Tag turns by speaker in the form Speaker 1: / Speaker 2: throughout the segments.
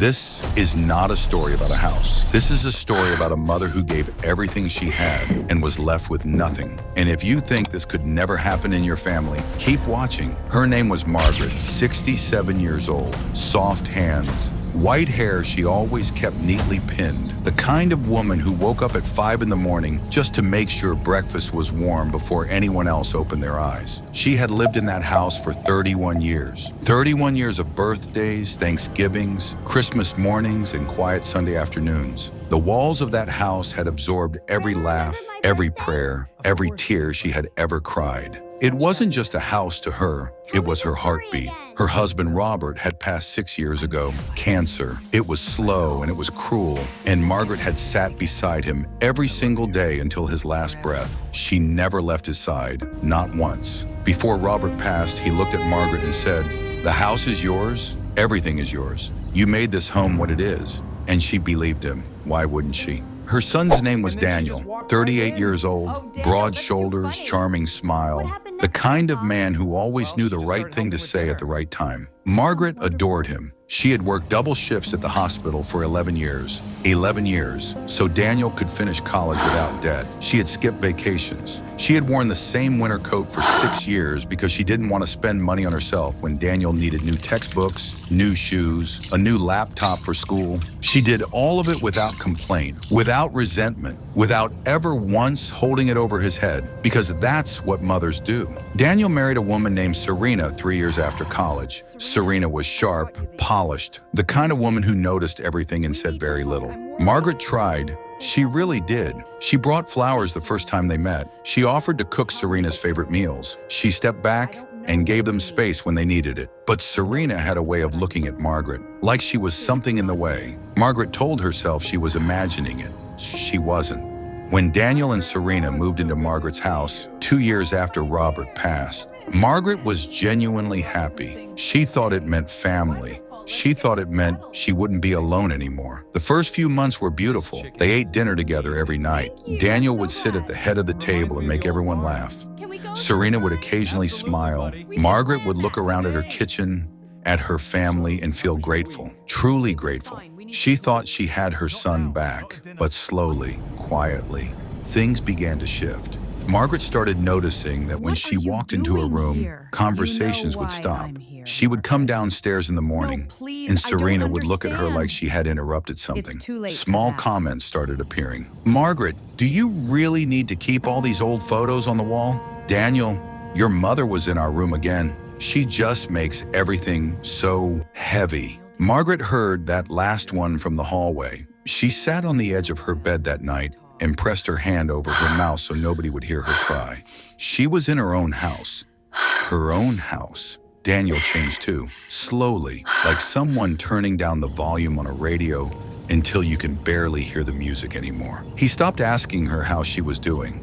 Speaker 1: This is not a story about a house. This is a story about a mother who gave everything she had and was left with nothing. And if you think this could never happen in your family, keep watching. Her name was Margaret, 67 years old, soft hands, white hair she always kept neatly pinned, the kind of woman who woke up at 5 in the morning just to make sure breakfast was warm before anyone else opened their eyes. She had lived in that house for 31 years. 31 years of birthdays, Thanksgivings, Christmas mornings, and quiet Sunday afternoons. The walls of that house had absorbed every laugh, every prayer, every tear she had ever cried. It wasn't just a house to her, it was her heartbeat. Her husband, Robert, had passed 6 years ago, cancer. It was slow and it was cruel, and Margaret had sat beside him every single day until his last breath. She never left his side, not once. Before Robert passed, he looked at Margaret and said, "The house is yours, everything is yours. You made this home what it is." And she believed him. Why wouldn't she? Her son's name was Daniel, 38 years old, broad shoulders, charming smile, the kind of man who always knew the right thing to say at the right time. Margaret adored him. She had worked double shifts at the hospital for 11 years. 11 years, so Daniel could finish college without debt. She had skipped vacations. She had worn the same winter coat for 6 years because she didn't want to spend money on herself when Daniel needed new textbooks, new shoes, a new laptop for school. She did all of it without complaint, without resentment, without ever once holding it over his head, because that's what mothers do. Daniel married a woman named Serena 3 years after college. Serena was sharp, polished, the kind of woman who noticed everything and said very little. Margaret tried. She really did. She brought flowers the first time they met. She offered to cook Serena's favorite meals. She stepped back and gave them space when they needed it. But Serena had a way of looking at Margaret, like she was something in the way. Margaret told herself she was imagining it. She wasn't. When Daniel and Serena moved into Margaret's house 2 years after Robert passed, Margaret was genuinely happy. She thought it meant family. She thought it meant she wouldn't be alone anymore. The first few months were beautiful. They ate dinner together every night. Daniel would sit at the head of the table and make everyone laugh. Serena would occasionally smile. Margaret would look around at her kitchen, at her family, and feel grateful, truly grateful. She thought she had her son back, but slowly, quietly, things began to shift. Margaret started noticing that when she walked into a room, conversations would stop. She would come downstairs in the morning, and Serena would look at her like she had interrupted something. Small comments started appearing. "Margaret, do you really need to keep all these old photos on the wall?" "Daniel, your mother was in our room again. She just makes everything so heavy." Margaret heard that last one from the hallway. She sat on the edge of her bed that night and pressed her hand over her mouth so nobody would hear her cry. She was in her own house. Her own house. Daniel changed too, slowly, like someone turning down the volume on a radio until you can barely hear the music anymore. He stopped asking her how she was doing.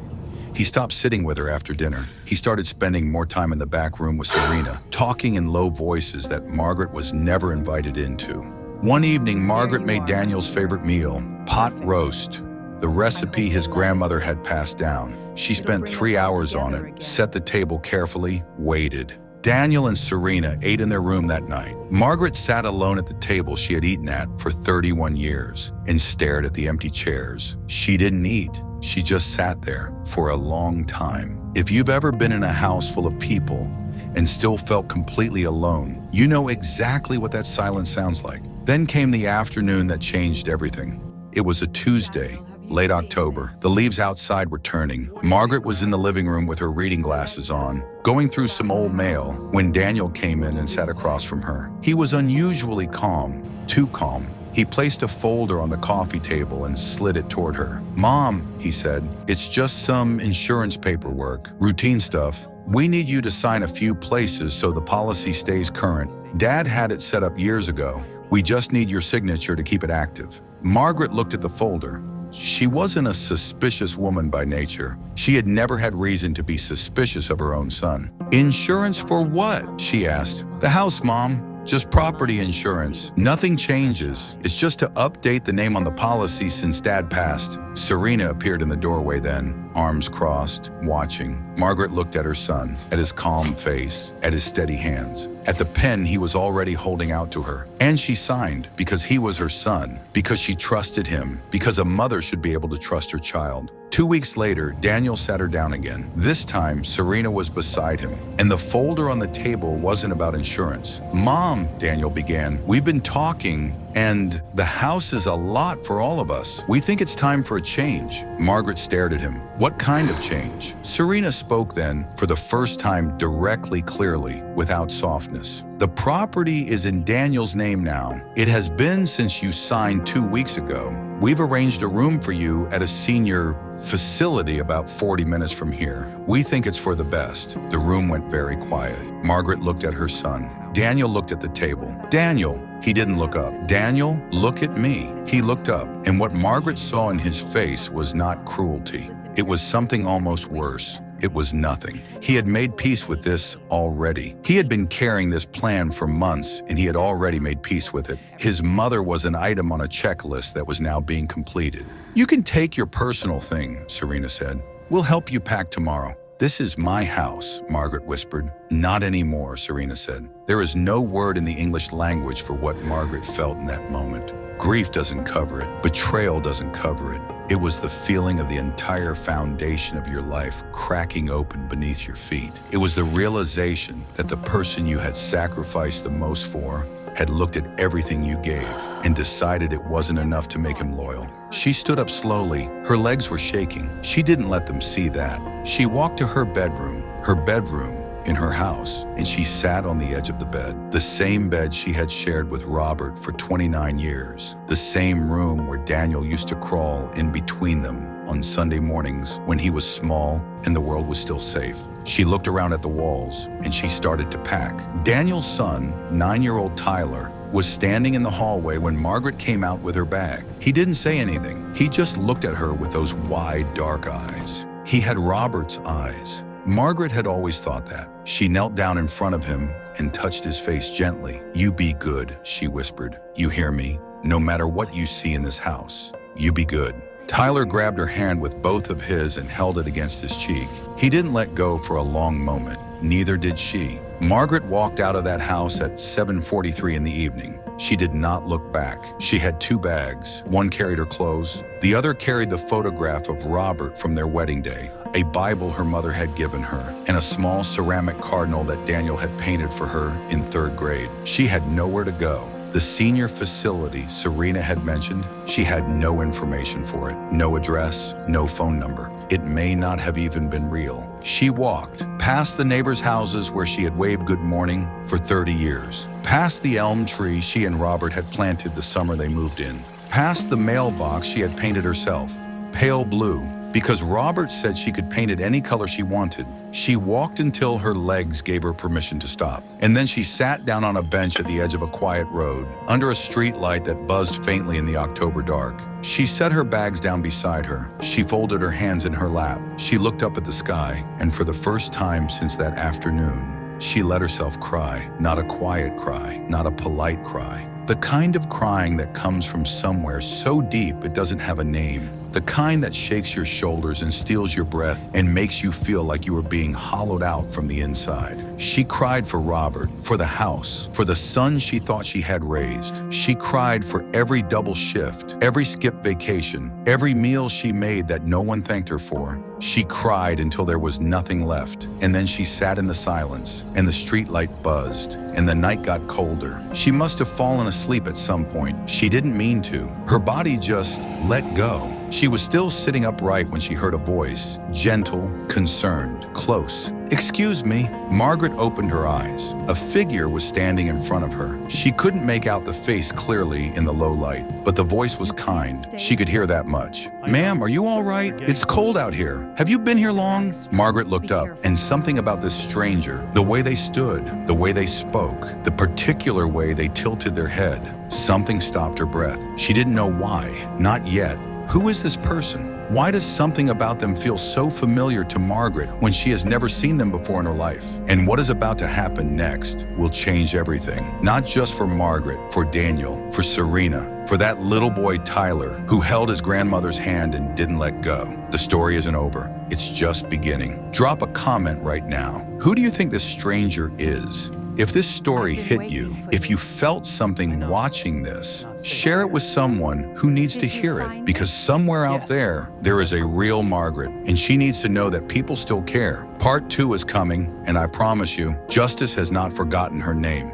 Speaker 1: He stopped sitting with her after dinner. He started spending more time in the back room with Serena, talking in low voices that Margaret was never invited into. One evening, Margaret made Daniel's favorite meal, pot roast, the recipe his grandmother had passed down. She spent 3 hours on it, set the table carefully, waited. Daniel and Serena ate in their room that night. Margaret sat alone at the table she had eaten at for 31 years and stared at the empty chairs. She didn't eat. She just sat there for a long time. If you've ever been in a house full of people and still felt completely alone, you know exactly what that silence sounds like. Then came the afternoon that changed everything. It was a Tuesday, late October. The leaves outside were turning. Margaret was in the living room with her reading glasses on, going through some old mail, when Daniel came in and sat across from her. He was unusually calm, too calm. He placed a folder on the coffee table and slid it toward her. "Mom," he said, "it's just some insurance paperwork, routine stuff. We need you to sign a few places so the policy stays current. Dad had it set up years ago. We just need your signature to keep it active." Margaret looked at the folder. She wasn't a suspicious woman by nature. She had never had reason to be suspicious of her own son. "Insurance for what?" she asked. "The house, Mom. Just property insurance. Nothing changes. It's just to update the name on the policy since Dad passed." Serena appeared in the doorway then, arms crossed, watching. Margaret looked at her son, at his calm face, at his steady hands, at the pen he was already holding out to her. And she signed, because he was her son, because she trusted him, because a mother should be able to trust her child. 2 weeks later, Daniel sat her down again. This time, Serena was beside him, and the folder on the table wasn't about insurance. "Mom," Daniel began, "we've been talking, and the house is a lot for all of us. We think it's time for a change." Margaret stared at him. "What kind of change?" Serena spoke then, for the first time directly, clearly, without softness. "The property is in Daniel's name now. It has been since you signed 2 weeks ago. We've arranged a room for you at a senior facility about 40 minutes from here. We think it's for the best." The room went very quiet. Margaret looked at her son. Daniel looked at the table. "Daniel." He didn't look up. "Daniel, look at me." He looked up, and what Margaret saw in his face was not cruelty. It was something almost worse. It was nothing. He had made peace with this already. He had been carrying this plan for months, and he had already made peace with it. His mother was an item on a checklist that was now being completed. "You can take your personal thing," Serena said. "We'll help you pack tomorrow." "This is my house," Margaret whispered. "Not anymore," Serena said. There is no word in the English language for what Margaret felt in that moment. Grief doesn't cover it. Betrayal doesn't cover it. It was the feeling of the entire foundation of your life cracking open beneath your feet. It was the realization that the person you had sacrificed the most for had looked at everything you gave and decided it wasn't enough to make him loyal. She stood up slowly. Her legs were shaking. She didn't let them see that. She walked to her bedroom in her house, and she sat on the edge of the bed. The same bed she had shared with Robert for 29 years. The same room where Daniel used to crawl in between them on Sunday mornings when he was small and the world was still safe. She looked around at the walls, and she started to pack. Daniel's son, 9-year-old Tyler, was standing in the hallway when Margaret came out with her bag. He didn't say anything. He just looked at her with those wide, dark eyes. He had Robert's eyes. Margaret had always thought that. She knelt down in front of him and touched his face gently. "You be good," she whispered. "You hear me? No matter what you see in this house, you be good." Tyler grabbed her hand with both of his and held it against his cheek. He didn't let go for a long moment. Neither did she. Margaret walked out of that house at 7:43 in the evening. She did not look back. She had 2 bags. One carried her clothes. The other carried the photograph of Robert from their wedding day, a Bible her mother had given her, and a small ceramic cardinal that Daniel had painted for her in 3rd grade. She had nowhere to go. The senior facility Serena had mentioned, she had no information for it. No address, no phone number. It may not have even been real. She walked past the neighbors' houses where she had waved good morning for 30 years. Past the elm tree she and Robert had planted the summer they moved in. Past the mailbox she had painted herself, pale blue, because Robert said she could paint it any color she wanted. She walked until her legs gave her permission to stop. And then she sat down on a bench at the edge of a quiet road, under a street light that buzzed faintly in the October dark. She set her bags down beside her. She folded her hands in her lap. She looked up at the sky, and for the first time since that afternoon, she let herself cry. Not a quiet cry, not a polite cry. The kind of crying that comes from somewhere so deep it doesn't have a name. The kind that shakes your shoulders and steals your breath and makes you feel like you are being hollowed out from the inside. She cried for Robert, for the house, for the son she thought she had raised. She cried for every double shift, every skipped vacation, every meal she made that no one thanked her for. She cried until there was nothing left, and then she sat in the silence, and the streetlight buzzed, and the night got colder. She must have fallen asleep at some point. She didn't mean to. Her body just let go. She was still sitting upright when she heard a voice, gentle, concerned, close. "Excuse me." Margaret opened her eyes. A figure was standing in front of her. She couldn't make out the face clearly in the low light, but the voice was kind. She could hear that much. "Ma'am, are you all right? It's cold out here. Have you been here long?" Margaret looked up, and something about this stranger, the way they stood, the way they spoke, the particular way they tilted their head, something stopped her breath. She didn't know why. Not yet. Who is this person? Why does something about them feel so familiar to Margaret when she has never seen them before in her life? And what is about to happen next will change everything. Not just for Margaret, for Daniel, for Serena, for that little boy Tyler who held his grandmother's hand and didn't let go. The story isn't over. It's just beginning. Drop a comment right now. Who do you think this stranger is? If this story hit you, if you felt something watching this, share it with someone who needs to hear it, because somewhere out there is a real Margaret, and she needs to know that people still care. Part 2 is coming, and I promise you, justice has not forgotten her name.